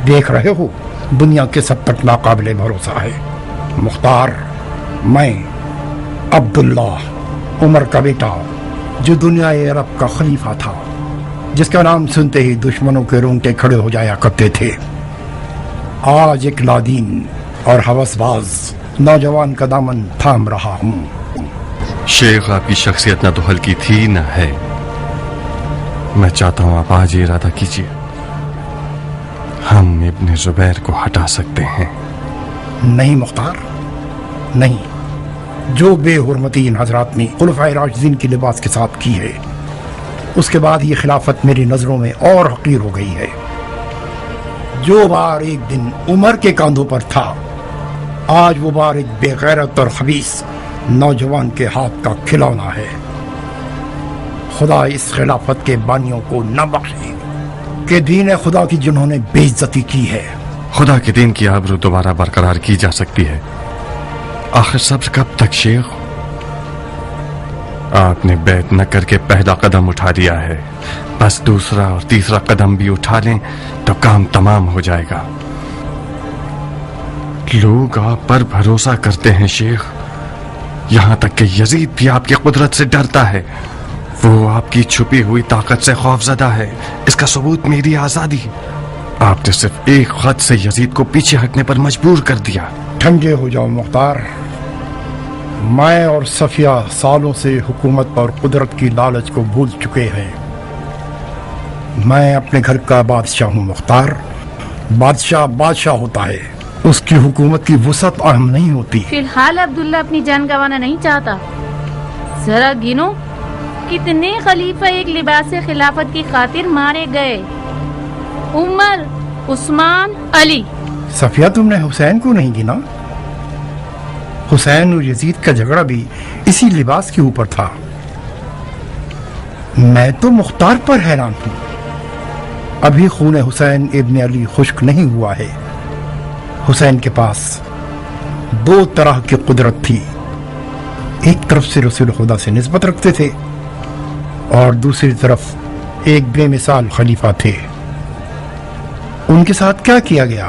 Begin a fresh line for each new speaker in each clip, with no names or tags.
دیکھ رہے ہو دنیا کے سب تک ناقابل بھروسہ ہے۔ مختار، میں عبداللہ عمر کا بیٹا، جو دنیا عرب کا خلیفہ تھا، جس کا نام سنتے ہی دشمنوں کے رونگٹے کھڑے ہو جایا کرتے تھے، آج ایک لادین اور ہوس باز نوجوان کا دامن تھام رہا ہوں۔
شیخ، آپ کی شخصیت نہ تو ہلکی تھی نہ ہے۔ میں چاہتا ہوں آپ آج ارادہ کیجیے، ہم ابن زبیر کو ہٹا سکتے ہیں۔
نہیں مختار، نہیں۔ جو بے حرمتی ان حضرات نے خلفائے راشدین کی لباس کے ساتھ کی ہے، اس کے بعد یہ خلافت میری نظروں میں اور حقیر ہو گئی ہے۔ جو بار ایک دن عمر کے کاندھوں پر تھا، آج وہ بار ایک بے غیرت اور خبیث نوجوان کے ہاتھ کا کھلونا ہے۔ خدا اس خلافت کے بانیوں کو نہ بخشے کہ دین خدا کی جنہوں نے بے عزتی کی ہے۔
خدا کے دین کی آبرو دوبارہ برقرار کی جا سکتی ہے، آخر صبر کب تک شیخ؟ آپ نے بیعت نہ کر کے پہلا قدم اٹھا دیا ہے، بس دوسرا اور تیسرا قدم بھی اٹھا لیں تو کام تمام ہو جائے گا۔ لوگ آپ پر بھروسہ کرتے ہیں شیخ، یہاں تک کہ یزید بھی آپ کی قدرت سے ڈرتا ہے۔ وہ آپ کی چھپی ہوئی طاقت سے خوفزدہ ہے، اس کا ثبوت میری آزادی۔ آپ نے صرف ایک خط سے یزید کو پیچھے ہٹنے پر مجبور کر دیا۔
ٹھنڈے ہو جاؤ مختار، میں اور صفیہ سالوں سے حکومت اور قدرت کی لالچ کو بھول چکے ہیں۔ میں اپنے گھر کا بادشاہ ہوں مختار۔ بادشاہ بادشاہ ہوتا ہے، اس کی حکومت کی وسعت اہم نہیں ہوتی۔
فی الحال عبداللہ اپنی جان گنوانا نہیں چاہتا۔ ذرا گنو کتنے خلیفہ ایک لباس خلافت کی خاطر مارے گئے؟ عمر، عثمان، علی۔
صفیہ، تم نے حسین کو نہیں گنا؟ حسین اور یزید کا جھگڑا بھی اسی لباس کے اوپر تھا۔ میں تو مختار پر حیران ہوں، ابھی خون حسین ابن علی خشک نہیں ہوا ہے۔ حسین کے پاس دو طرح کی قدرت تھی، ایک طرف سے رسول خدا سے نسبت رکھتے تھے اور دوسری طرف ایک بے مثال خلیفہ تھے۔ ان کے ساتھ کیا کیا گیا؟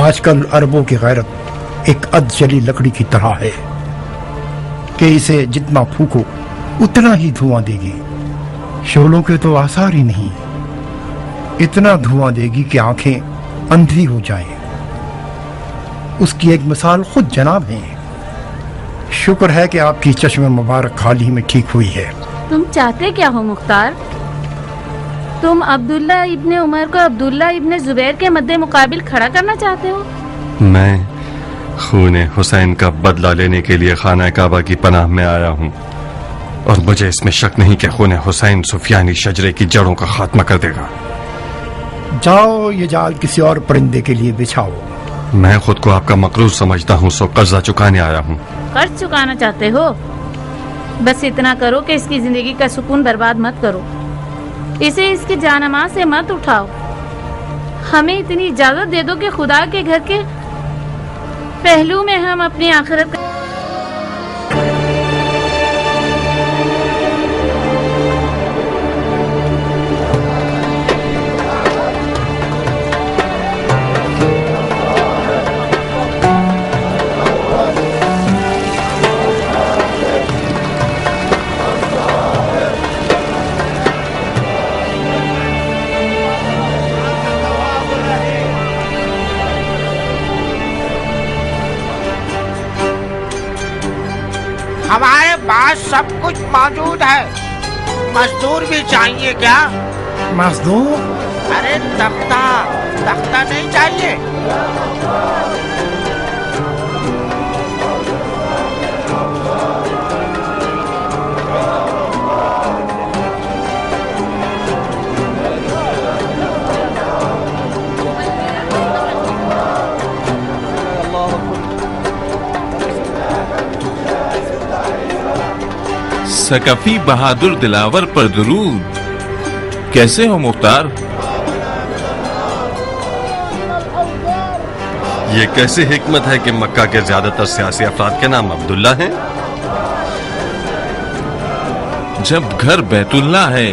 آج کل عربوں کی غیرت ایک اد جلی لکڑی کی طرح ہے کہ اسے جتنا پھونکو اتنا ہی دھواں دے گی۔ شعلوں کے تو آثار ہی نہیں، اتنا دھواں دے گی کہ آنکھیں اندھی ہو جائیں۔ اس کی ایک مثال خود جناب ہیں۔ شکر ہے کہ آپ کی چشم مبارک حال ہی میں ٹھیک ہوئی ہے۔
تم چاہتے کیا ہو مختار؟ تم عبداللہ ابن عمر کو عبداللہ ابن زبیر کے مد مقابل کھڑا کرنا چاہتے ہو؟
میں خون حسین کا بدلہ لینے کے لیے خانہ کعبہ کی پناہ میں آیا ہوں، اور مجھے اس میں شک نہیں کہ خون حسین سفیانی شجرے کی جڑوں کا خاتمہ کر دے گا۔
جاؤ، یہ جال کسی اور پرندے کے لیے بچھاؤ۔
میں خود کو آپ کا مقروض سمجھتا ہوں، سو قرضہ چکانے آیا ہوں۔
قرض چکانا چاہتے ہو؟ بس اتنا کرو کہ اس کی زندگی کا سکون برباد مت کرو، اسے اس کی جانماز سے مت اٹھاؤ۔ ہمیں اتنی اجازت دے دو کہ خدا کے گھر کے پہلو میں ہم اپنی آخرت کا
ہمارے پاس سب کچھ موجود ہے، مزدور بھی چاہیے کیا؟
مزدور؟
ارے تختہ نہیں چاہیے؟
ثقفی بہادر دلاور پر درود۔ کیسے ہو مختار؟
یہ کیسی حکمت ہے کہ مکہ کے زیادہ تر سیاسی افراد کے نام عبداللہ ہیں؟
جب گھر بیت اللہ ہے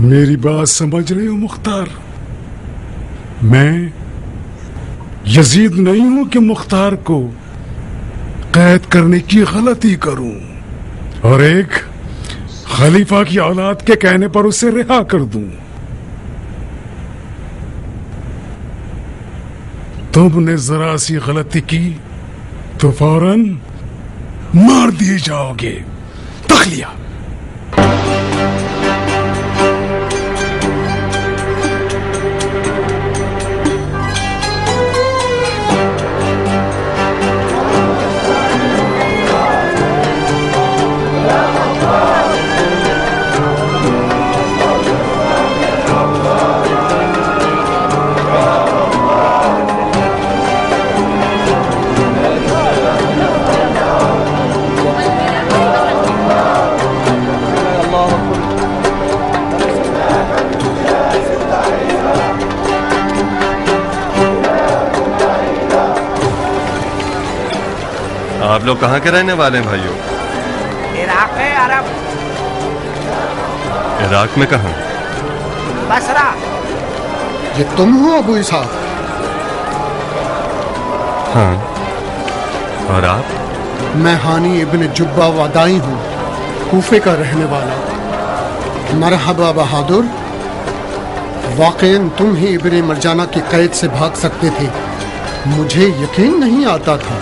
میری بات سمجھ رہے ہو مختار؟ میں یزید نہیں ہوں کہ مختار کو قید کرنے کی غلطی کروں اور ایک خلیفہ کی اولاد کے کہنے پر اسے رہا کر دوں۔ تم نے ذرا سی غلطی کی تو فوراً مار دیے جاؤ گے۔ تخلیہ۔
آپ لوگ کہاں کے رہنے والے ہیں بھائیوں؟
عراق ہے عرب۔
عراق میں کہاں؟
بصرہ۔
یہ تم ہو ابو اسحاق؟
ہاں، اور آپ؟
میں ہانی ابن جبہ ودائی ہوں، کوفے کا رہنے والا۔ مرحبا بہادر، واقعاً تم ہی ابن مرجانہ کی قید سے بھاگ سکتے تھے، مجھے یقین نہیں آتا تھا۔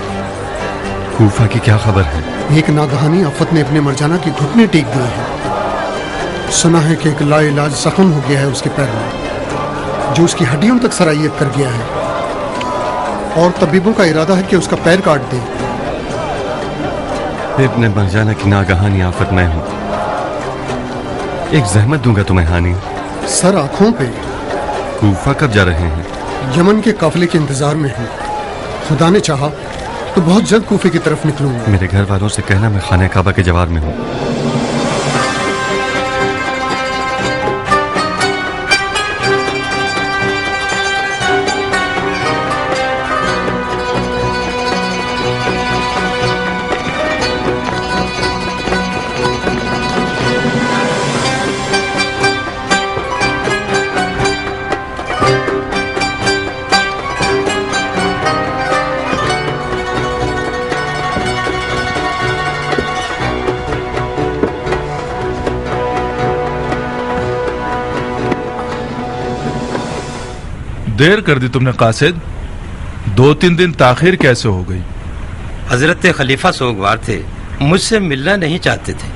کوفہ کی کیا خبر ہے؟
ایک ناگہانی آفت نے ابن مرجانہ کی گھٹنے ٹیک دیے ہیں۔ سنا ہے کہ ایک لا علاج زخم ہو گیا ہے اس کے پیر میں، جو اس کی ہڈیوں تک سرائیت کر گیا ہے، اور طبیبوں کا ارادہ ہے کہ اس کا پیر کاٹ دیں۔
ابن مرجانہ کی ناگہانی آفت میں ہوں، ایک زحمت دوں گا تمہیں ہانی۔
سر آنکھوں پہ۔
کوفہ کب جا رہے ہیں؟
یمن کے قافلے کے انتظار میں ہوں، خدا نے چاہا تو بہت جلد کوفے کی طرف نکلوں گا۔
میرے گھر والوں سے کہنا میں خانہ کعبہ کے جوار میں ہوں۔
دیر کر دی تم نے قاصد، 2-3 دن تاخیر کیسے ہو گئی؟
حضرت خلیفہ سوگوار تھے، مجھ سے ملنا نہیں چاہتے تھے۔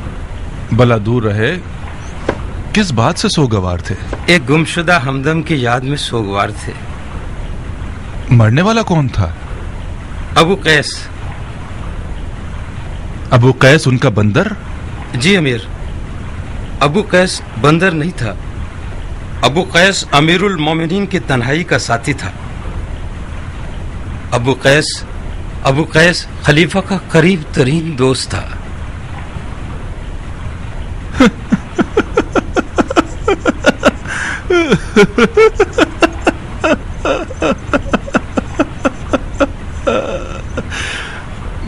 بلا دور رہے، کس بات سے سوگوار تھے؟
ایک گمشدہ ہمدم کی یاد میں سوگوار تھے۔
مرنے والا کون تھا؟
ابو قیس۔
ابو قیس ان کا بندر؟
جی امیر، ابو قیس بندر نہیں تھا، ابو قیس امیر المومنین کی تنہائی کا ساتھی تھا۔ ابو قیس خلیفہ کا قریب ترین دوست تھا۔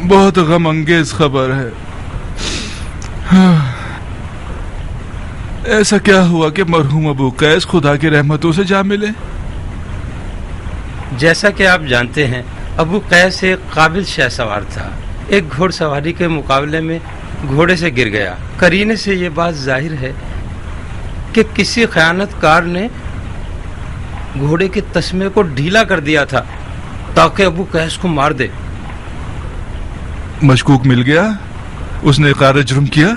بہت غم انگیز خبر ہے۔ ایسا کیا ہوا کہ مرحوم ابو قیس خدا کی رحمتوں سے جا ملے؟
جیسا کہ آپ جانتے ہیں، ابو قیس ایک قابل شہ سوار تھا۔ ایک گھوڑ سواری کے مقابلے میں گھوڑے سے گر گیا۔ قرینے سے یہ بات ظاہر ہے کہ کسی خیانت کار نے گھوڑے کے تسمے کو ڈھیلا کر دیا تھا تاکہ ابو قیس کو مار دے۔
مشکوک مل گیا؟ اس نے اقرار جرم کیا؟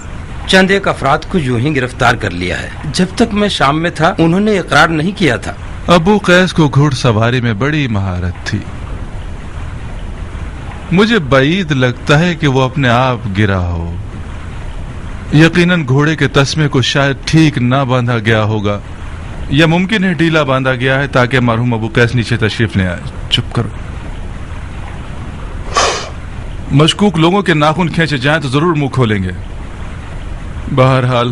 چند ایک افراد کو یوں ہی گرفتار کر لیا ہے۔ جب تک میں شام میں تھا انہوں نے اقرار نہیں کیا تھا۔
ابو قیس کو گھوڑ سواری میں بڑی مہارت تھی، مجھے بعید لگتا ہے کہ وہ اپنے آپ گرا ہو۔ یقیناً گھوڑے کے تسمے کو شاید ٹھیک نہ باندھا گیا ہوگا، یا ممکن ہے ڈھیلا باندھا گیا ہے تاکہ مرحوم ابو قیس نیچے تشریف لے آئے۔ چپ کرو، مشکوک لوگوں کے ناخن کھینچے جائیں تو ضرور منہ کھولیں گے۔ بہرحال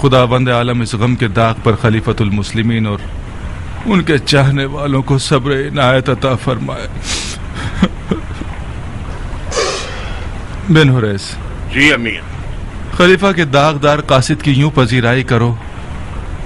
خدا بند عالم اس غم کے داغ پر خلیفۃ المسلمین اور ان کے چاہنے والوں کو صبر عنایت عطا فرمائے۔ بن حریث۔
جی امیر۔
خلیفہ کے داغدار قاصد کی یوں پذیرائی کرو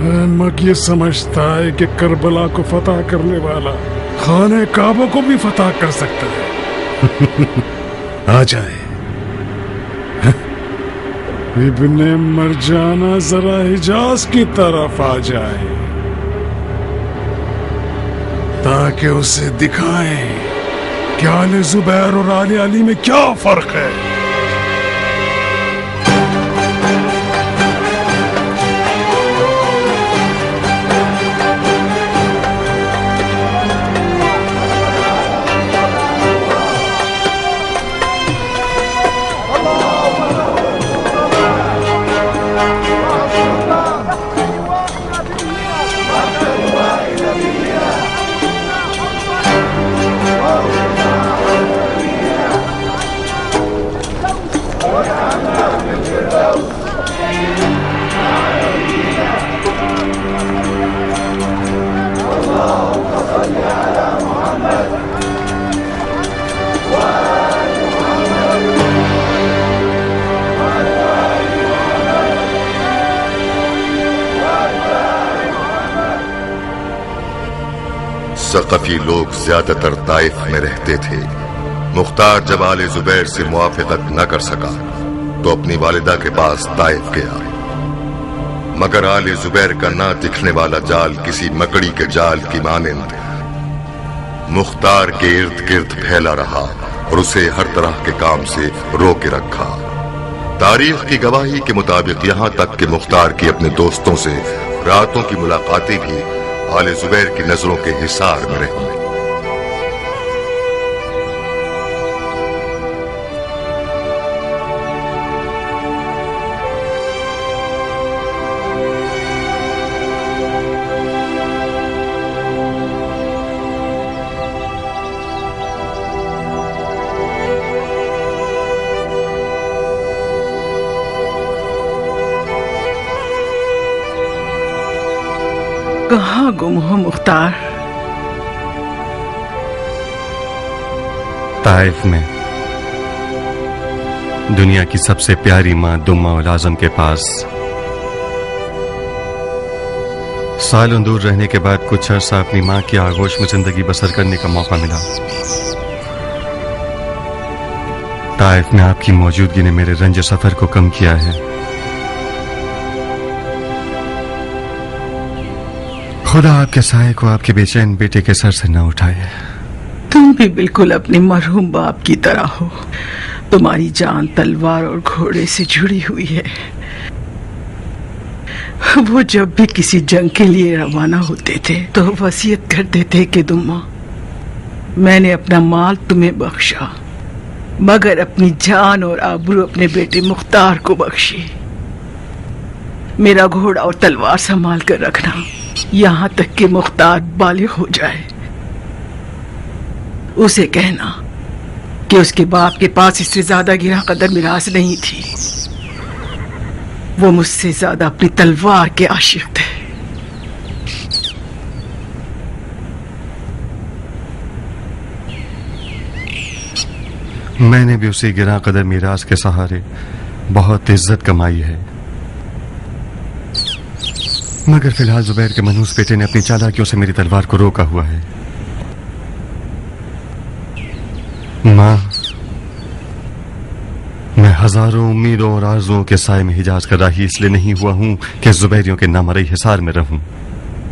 احمق یہ سمجھتا ہے کہ کربلا کو فتح کرنے والا خانہ کعبہ کو بھی فتح کر سکتا ہے۔ آ جائے ابن مرجانہ، ذرا حجاز کی طرف آ جائے تاکہ اسے دکھائیں کہ آل زبیر اور آل علی میں کیا فرق ہے۔
ثقفی لوگ زیادہ تر طائف میں رہتے تھے۔ مختار جب آل زبیر سے موافقت نہ کر سکا تو اپنی والدہ کے پاس طائف گیا، مگر آل زبیر کا نہ دکھنے والا جال کسی مکڑی کے جال کی مانند مختار کے ارد گرد پھیلا رہا اور اسے ہر طرح کے کام سے روکے رکھا۔ تاریخ کی گواہی کے مطابق یہاں تک کہ مختار کی اپنے دوستوں سے راتوں کی ملاقاتیں بھی آل زبیر کی نظروں کے حصار میں رہی۔
کہاں گم ہو مختار؟
طائف میں دنیا کی سب سے پیاری ماں دمہ الاعظم کے پاس سالوں دور رہنے کے بعد کچھ عرصہ اپنی ماں کی آغوش میں زندگی بسر کرنے کا موقع ملا۔ طائف میں آپ کی موجودگی نے میرے رنج سفر کو کم کیا ہے۔ خدا آپ کے سائے کو آپ کے بے چین بیٹے کے سر سے نہ اٹھائے۔
تم بھی بالکل اپنے مرحوم باپ کی طرح ہو، تمہاری جان تلوار اور گھوڑے سے جڑی ہوئی ہے۔ وہ جب بھی کسی جنگ کے لیے روانہ ہوتے تھے تو وصیت کرتے تھے کہ دمہ، میں نے اپنا مال تمہیں بخشا مگر اپنی جان اور آبرو اپنے بیٹے مختار کو بخشی۔ میرا گھوڑا اور تلوار سنبھال کر رکھنا یہاں تک کہ مختار بالغ ہو جائے۔ اسے کہنا کہ اس کے باپ کے پاس اس سے زیادہ گراں قدر میراث نہیں تھی، وہ مجھ سے زیادہ اپنی تلوار کے عاشق تھے۔
میں نے بھی اسی گراں قدر میراث کے سہارے بہت عزت کمائی ہے، مگر فی الحال زبیر کے منحوس بیٹے نے اپنی چالاکیوں سے میری تلوار کو روکا ہوا ہے۔ ماں، میں ہزاروں امیدوں اور آرزوؤں کے سائے میں حجاز کا راہی اس لیے نہیں ہوا ہوں کہ زبیریوں کے نامرئی حصار میں رہوں۔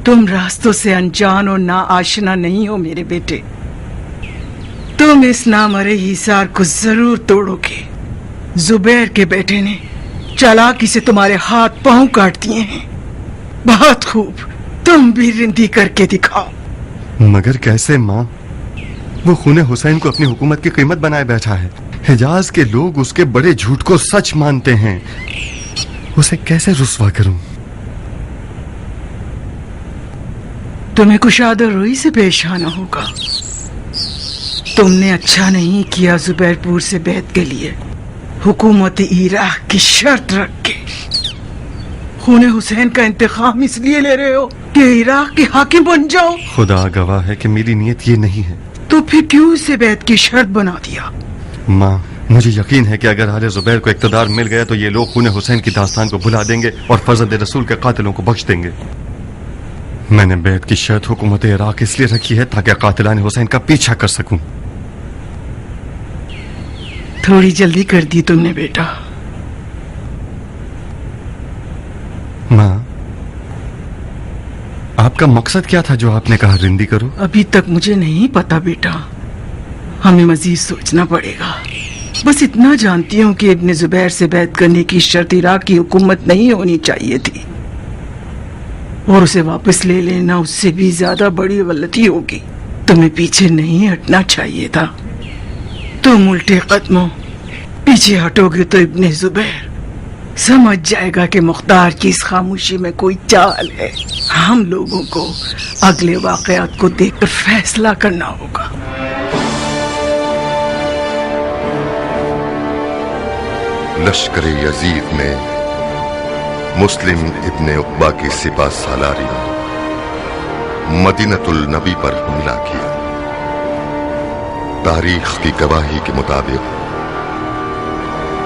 تم راستوں سے انجان اور نا آشنا نہیں ہو میرے بیٹے، تم اس نامرئی حصار کو ضرور توڑو گے۔ زبیر کے بیٹے نے چالاکی سے تمہارے ہاتھ پاؤں کاٹ دیے ہیں، بہت خوب، تم بھی رندی کر کے دکھاؤ۔
مگر کیسے ماں؟ وہ خون حسین کو اپنی حکومت کی قیمت بنائے بیٹھا ہے۔ حجاز کے لوگ اس کے بڑے جھوٹ کو سچ مانتے ہیں، اسے کیسے رسوا کروں؟
تمہیں کشادہ روئی سے پیش آنا ہوگا۔ تم نے اچھا نہیں کیا زبیر پور سے بیعت کے لیے حکومت عراق کی شرط رکھ کے۔ خون حسین کا انتقام اس لیے لے رہے ہو کہ عراق کے حاکم بن جاؤ؟
خدا گواہ ہے کہ میری نیت یہ نہیں ہے۔
تو پھر کیوں اسے بیعت کی شرط بنا دیا؟
ماں، مجھے یقین ہے کہ اگر آل زبیر کو اقتدار مل گیا تو یہ لوگ خون حسین کی داستان کو بھلا دیں گے اور فرزند رسول کے قاتلوں کو بخش دیں گے۔ میں نے بیعت کی شرط حکومت عراق اس لیے رکھی ہے تاکہ قاتلان حسین کا پیچھا کر سکوں۔
تھوڑی جلدی کر دی تم نے بیٹا۔
ماں، آپ کا مقصد کیا تھا جو آپ نے کہا رندی کرو؟
ابھی تک مجھے نہیں پتا بیٹا، ہمیں مزید سوچنا پڑے گا۔ بس اتنا جانتی ہوں کہ ابن زبیر سے بیعت کرنے کی شرط عراق کی حکومت نہیں ہونی چاہیے تھی، اور اسے واپس لے لینا اس سے بھی زیادہ بڑی غلطی ہوگی۔ تمہیں پیچھے نہیں ہٹنا چاہیے تھا۔ تم الٹے قدموں پیچھے ہٹو گے تو ابن زبیر سمجھ جائے گا کہ مختار کی اس خاموشی میں کوئی چال ہے۔ ہم لوگوں کو اگلے واقعات کو دیکھ کر فیصلہ کرنا ہوگا۔
لشکر یزید نے مسلم ابن عقبہ کی سپہ سالاری مدینۃ النبی پر حملہ کیا۔ تاریخ کی گواہی کے مطابق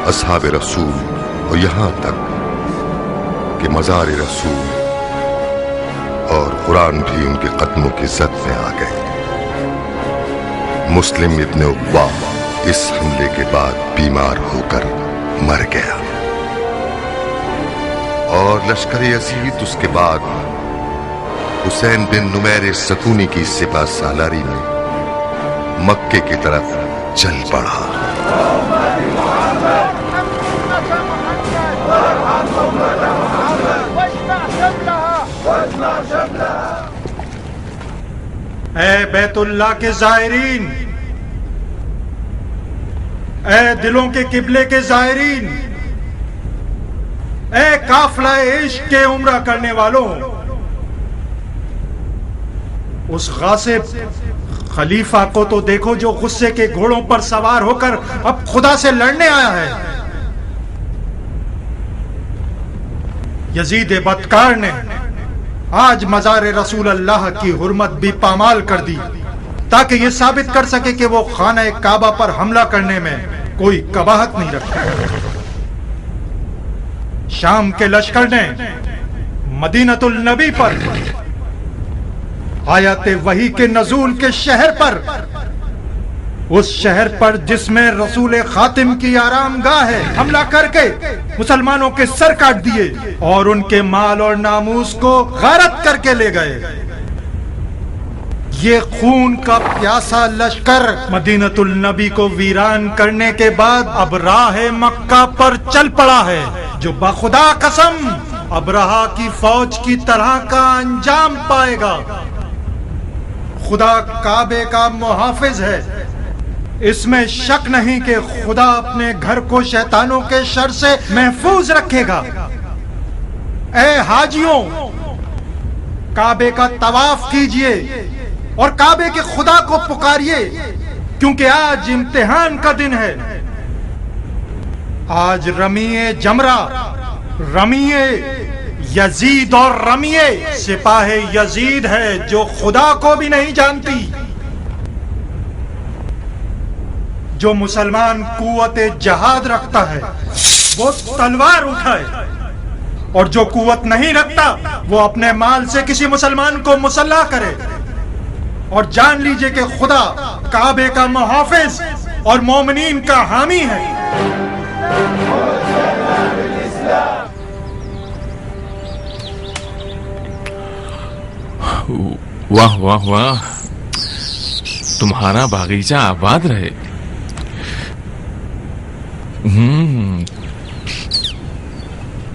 اصحاب رسول اور یہاں تک کہ مزار رسول اور قرآن بھی ان کے قدموں کی زد میں آ گئے۔ مسلم ابن عقبہ اس حملے کے بعد بیمار ہو کر مر گیا، اور لشکر یزید اس کے بعد حسین بن نمیر سکونی کی سپہ سالاری میں مکے کی طرف چل پڑا۔
اے بیت اللہ کے زائرین، اے دلوں کے قبلے کے زائرین، اے قافلہ عشق کے عمرہ کرنے والوں، اس غاصب خلیفہ کو تو دیکھو جو غصے کے گھوڑوں پر سوار ہو کر اب خدا سے لڑنے آیا ہے۔ یزید بدکار نے آج مزار رسول اللہ کی حرمت بھی پامال کر دی تاکہ یہ ثابت کر سکے کہ وہ خانہ کعبہ پر حملہ کرنے میں کوئی قباحت نہیں رکھتا۔ شام کے لشکر نے مدینۃ النبی پر آیات وحی کے نزول کے شہر پر، اس شہر پر جس میں رسول خاتم کی آرام گاہ ہے، حملہ کر کے مسلمانوں کے سر کاٹ دیے اور ان کے مال اور ناموس کو غارت کر کے لے گئے۔ یہ خون کا پیاسا لشکر مدینۃ النبی کو ویران کرنے کے بعد اب راہ مکہ پر چل پڑا ہے، جو بخدا قسم ابرہا کی فوج کی طرح کا انجام پائے گا۔ خدا کعبے کا محافظ ہے، اس میں شک نہیں کہ خدا اپنے گھر کو شیطانوں کے شر سے محفوظ رکھے گا۔ اے حاجیوں، کعبے کا طواف کیجئے اور کعبے کے خدا کو پکاریے، کیونکہ آج امتحان کا دن ہے۔ آج رمیے جمرہ، رمیے یزید اور رمیے سپاہ یزید ہے جو خدا کو بھی نہیں جانتی۔ جو مسلمان قوت جہاد رکھتا ہے وہ تلوار اٹھائے، اور جو قوت نہیں رکھتا وہ اپنے مال سے کسی مسلمان کو مسلح کرے، اور جان لیجئے کہ خدا کعبے کا محافظ اور مومنین کا حامی ہے۔
واہ واہ واہ، تمہارا باغیچہ آباد رہے۔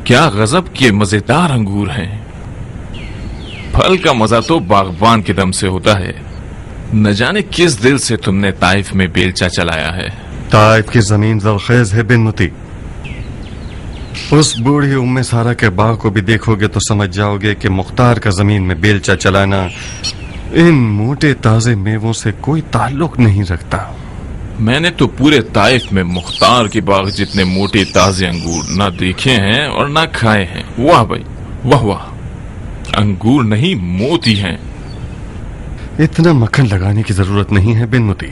کیا غضب کے مزیدار انگور ہیں۔ پھل کا مزہ تو باغبان کے دم سے ہوتا ہے۔ نہ جانے کس دل سے تم نے طائف میں بیلچہ چلایا ہے۔
طائف کی زمین زرخیز ہے بن متی۔ اس بوڑھی ام سارا کے باغ کو بھی دیکھو گے تو سمجھ جاؤ گے کہ مختار کا زمین میں بیلچہ چلانا ان موٹے تازے میووں سے کوئی تعلق نہیں رکھتا۔
میں نے تو پورے طائف میں مختار کے باغ جتنے موٹے تازے انگور نہ دیکھے ہیں اور نہ کھائے ہیں۔ واہ بھائی واہ واہ، انگور نہیں موتی ہیں۔
اتنا مکھن لگانے کی ضرورت نہیں ہے بن متی۔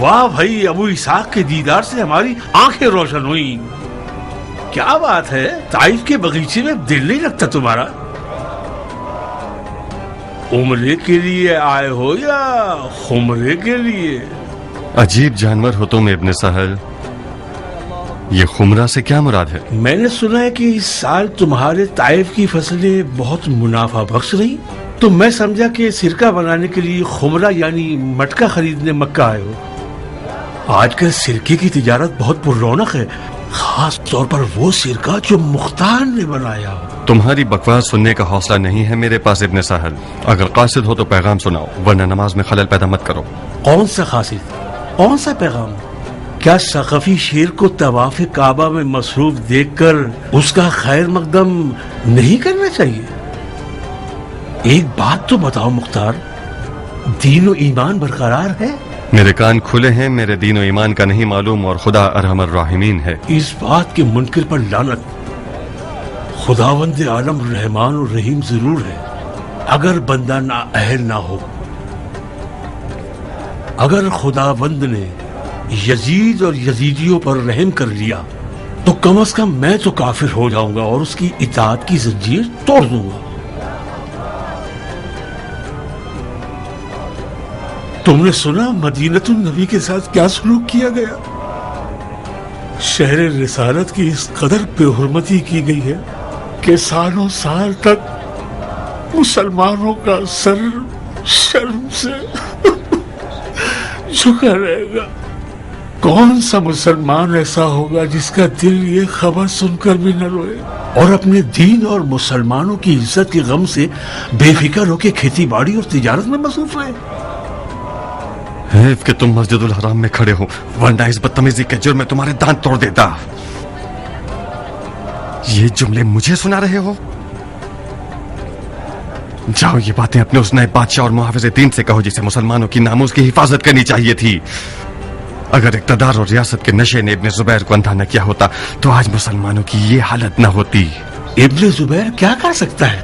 واہ بھائی، ابو اسحاق کے دیدار سے ہماری آنکھیں روشن ہوئیں. کیا بات ہے، طائف کے باغیچے میں دل نہیں لگتا تمہارا؟ عمرے کے لیے آئے ہو یا خمرے کے لیے؟
عجیب جانور ہو تم ابن سہل. یہ خمرہ سے کیا مراد ہے؟
میں نے سنا ہے کہ اس سال تمہارے طائف کی فصلیں بہت منافع بخش رہی، تو میں سمجھا کہ سرکہ بنانے کے لیے خمرہ یعنی مٹکا خریدنے مکہ آئے ہو. آج کل سرکے کی تجارت بہت پر رونق ہے، خاص طور پر وہ سرکہ جو مختار نے بنایا ہو.
تمہاری بکواس سننے کا حوصلہ نہیں ہے میرے پاس ابن سہل. اگر قاصد ہو تو پیغام سناؤ، ورنہ نماز میں خلل پیدا مت کرو.
کون سا قاصد، کون سا پیغام؟ کیا ثقفی شیر کو طواف کعبہ میں مصروف دیکھ کر اس کا خیر مقدم نہیں کرنا چاہیے؟ ایک بات تو بتاؤ مختار، دین و ایمان برقرار ہے؟
میرے کان کھلے ہیں، میرے دین و ایمان کا نہیں معلوم، اور خدا ارحم الراحمین ہے.
اس بات کے منکر پر لعنت. خداوند عالم رحمان و رحیم ضرور ہے، اگر بندہ نا اہل نہ ہو. اگر خداوند نے یزید اور یزیدیوں پر رحم کر لیا تو کم از کم میں تو کافر ہو جاؤں گا اور اس کی اطاعت کی زنجیر توڑ دوں گا. تم نے سنا مدینۃ النبی کے ساتھ کیا سلوک کیا گیا؟ شہر رسالت کی اس قدر بے حرمتی کی گئی ہے کہ سالوں سال تک مسلمانوں کا سر شرم سے جھکا رہے گا. کون سا مسلمان ایسا ہوگا جس کا دل یہ خبر سن کر بھی نہ روئے اور اپنے دین اور مسلمانوں کی عزت کے غم سے بے فکر ہو کے کھیتی باڑی اور تجارت میں مصروف رہے؟
حیف کہ تم مسجد الحرام میں کھڑے ہو، ورنہ اس بدتمیزی کے جرم میں تمہارے دانت توڑ دیتا. یہ جملے مجھے سنا رہے ہو؟ جاؤ یہ باتیں اپنے اس نئے بادشاہ اور محافظ دین سے کہو جسے مسلمانوں کی ناموس کی حفاظت کرنی چاہیے تھی. اگر اقتدار اور ریاست کے نشے نے ابن زبیر کو اندھا نہ کیا ہوتا تو آج مسلمانوں کی یہ حالت نہ ہوتی.
ابن زبیر کیا کر سکتا ہے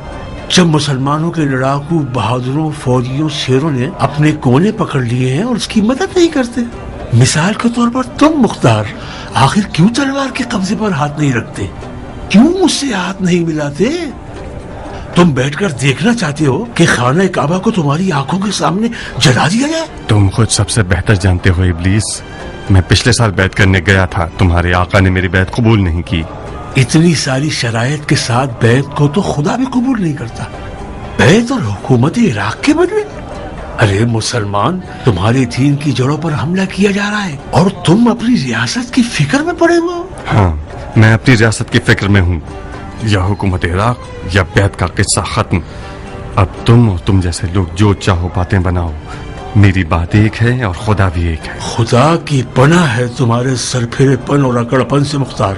جب مسلمانوں کے لڑاکو بہادروں فوجیوں شیروں نے اپنے کونے پکڑ لیے ہیں اور اس کی مدد نہیں کرتے؟ مثال کے طور پر تم مختار آخر کیوں تلوار کے قبضے پر ہاتھ نہیں رکھتے؟ کیوں مجھ سے ہاتھ نہیں ملاتے؟ تم بیٹھ کر دیکھنا چاہتے ہو کہ خانہ کعبہ کو تمہاری آنکھوں کے سامنے جلا دیا جائے؟
تم خود سب سے بہتر جانتے ہو ابلیس، میں پچھلے سال بیعت کرنے گیا تھا، تمہارے آقا نے میری بیعت قبول نہیں کی.
اتنی ساری شرائط کے ساتھ بیعت کو تو خدا بھی قبول نہیں کرتا، بیعت اور حکومت عراق کے بدلے؟ ارے مسلمان، تمہارے دین کی جڑوں پر حملہ کیا جا رہا ہے اور تم اپنی ریاست کی فکر میں پڑے ہو.
ہاں، میں اپنی ریاست کی فکر میں ہوں. یا حکومت عراق یا بیعت کا قصہ ختم. اب تم اور تم جیسے لوگ جو چاہو باتیں بناؤ، میری بات ایک ہے اور خدا بھی ایک ہے.
خدا کی پناہ ہے تمہارے سرپھرے پن اور اکڑ پن سے مختار.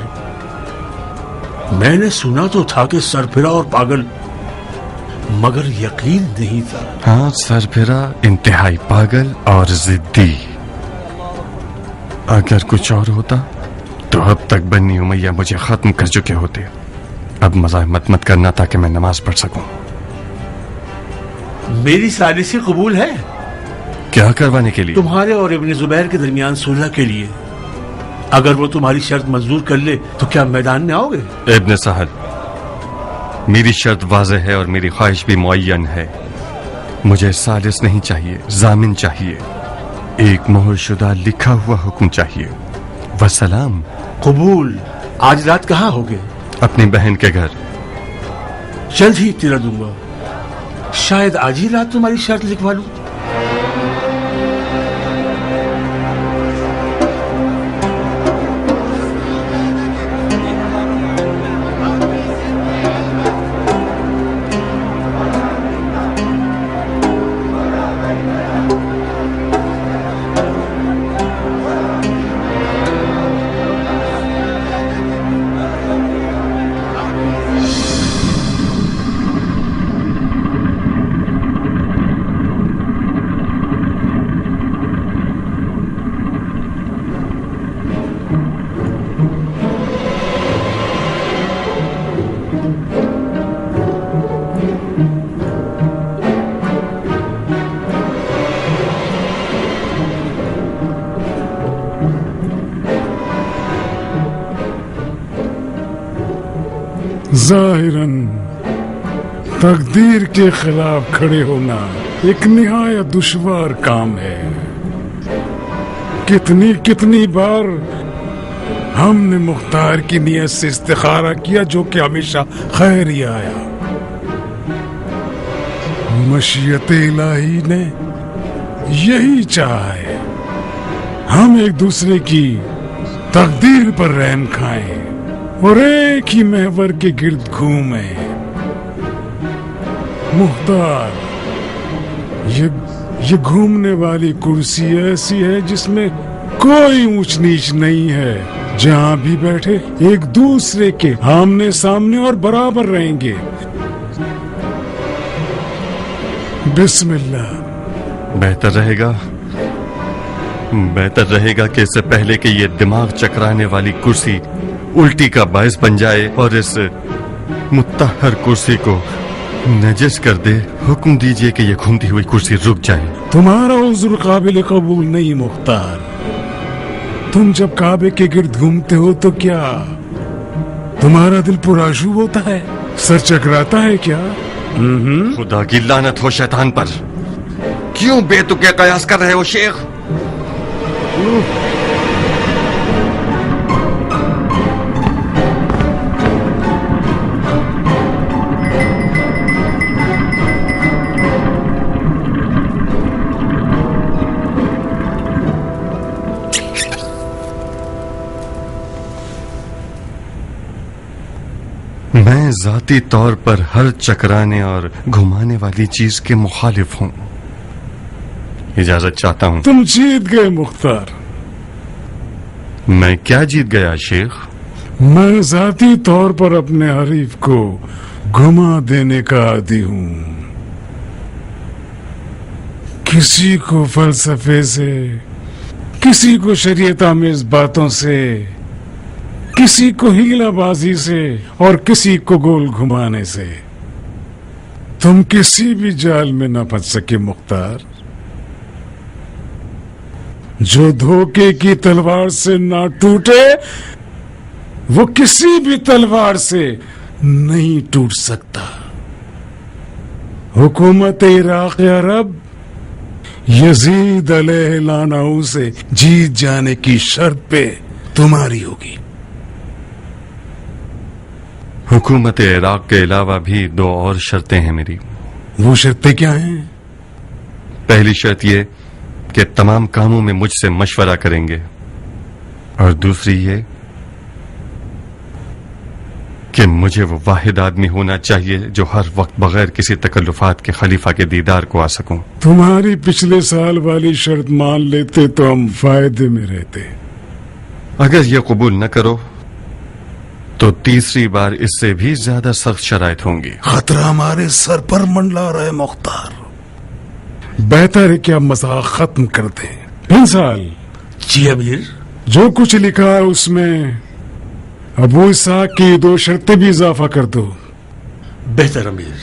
میں نے سنا تو تھا کہ سرپھرا اور پاگل، مگر یقین نہیں تھا.
ہاں، سرپھرا، انتہائی پاگل اور ضدی. اگر کچھ اور ہوتا تو اب تک بنی امیہ مجھے ختم کر چکے ہوتے. اب مزاحمت مت کرنا تاکہ میں نماز پڑھ سکوں.
میری سازشیں قبول ہے.
کیا کروانے کے لیے؟
تمہارے اور ابن زبیر کے درمیان صلح کے لیے. اگر وہ تمہاری شرط منظور کر لے تو کیا میدان میں آؤ گے؟
ابن سہل، میری شرط واضح ہے اور میری خواہش بھی معین ہے. مجھے ثالث نہیں چاہیے، ضامن چاہیے. ایک مہر شدہ لکھا ہوا حکم چاہیے. وسلام.
قبول. آج رات کہاں ہوگے؟
اپنی بہن کے گھر.
جلد ہی اطلاع دوں گا. شاید آج ہی رات تمہاری شرط لکھوا لوں.
ظاہراً تقدیر کے خلاف کھڑے ہونا ایک نہایت دشوار کام ہے. کتنی بار ہم نے مختار کی نیت سے استخارہ کیا جو کہ ہمیشہ خیر ہی آیا. مشیت الہی نے یہی چاہا ہے ہم ایک دوسرے کی تقدیر پر رحم کھائیں اور ایک ہی محور کے گرد گھومیں. مختار، یہ گھومنے والی کرسی ایسی ہے جس میں کوئی اونچ نیچ نہیں ہے. جہاں بھی بیٹھے ایک دوسرے کے آمنے سامنے اور برابر رہیں گے. بسم اللہ.
بہتر رہے گا کہ اس سے پہلے کہ یہ دماغ چکرانے والی کرسی الٹی کا باعث بن جائے اور اس متطہر کرسی کو نجس کر دے، حکم دیجئے کہ یہ گھومتی ہوئی کرسی رک جائے.
تمہارا عذر قابل قبول نہیں مختار. تم جب کعبے کے گرد گھومتے ہو تو کیا تمہارا دل پرآشوب ہوتا ہے؟ سر چکراتا ہے کیا؟
خدا کی لعنت ہو شیطان پر. کیوں بے تکے قیاس کر رہے ہو شیخ؟ میں ذاتی طور پر ہر چکرانے اور گھمانے والی چیز کے مخالف ہوں. اجازت چاہتا ہوں.
تم جیت گئے مختار.
میں کیا جیت گیا شیخ؟
میں ذاتی طور پر اپنے حریف کو گھما دینے کا عادی ہوں. کسی کو فلسفے سے، کسی کو شریعت آمیز باتوں سے، کسی کو ہیلا بازی سے اور کسی کو گول گھمانے سے. تم کسی بھی جال میں نہ پھنس سکے مختار. جو دھوکے کی تلوار سے نہ ٹوٹے وہ کسی بھی تلوار سے نہیں ٹوٹ سکتا. حکومت عراق عرب یزید علیہ لعنہ سے جیت جانے کی شرط پہ تمہاری ہوگی.
حکومت عراق کے علاوہ بھی 2 اور شرطیں ہیں میری.
وہ شرطیں کیا ہیں؟
پہلی شرط یہ کہ تمام کاموں میں مجھ سے مشورہ کریں گے، اور دوسری یہ کہ مجھے وہ واحد آدمی ہونا چاہیے جو ہر وقت بغیر کسی تکلفات کے خلیفہ کے دیدار کو آ سکوں.
تمہاری پچھلے سال والی شرط مان لیتے تو ہم فائدے میں رہتے.
اگر یہ قبول نہ کرو تو تیسری بار اس سے بھی زیادہ سخت شرائط ہوں گی.
خطرہ ہمارے سر پر منڈلا رہا ہے مختار. بہتر ہے کہ ہم مذاق ختم کر دیں. انسال
جی امیر.
جو کچھ لکھا ہے اس میں ابو اسحاق کی 2 شرطیں بھی اضافہ کر دو.
بہتر امیر.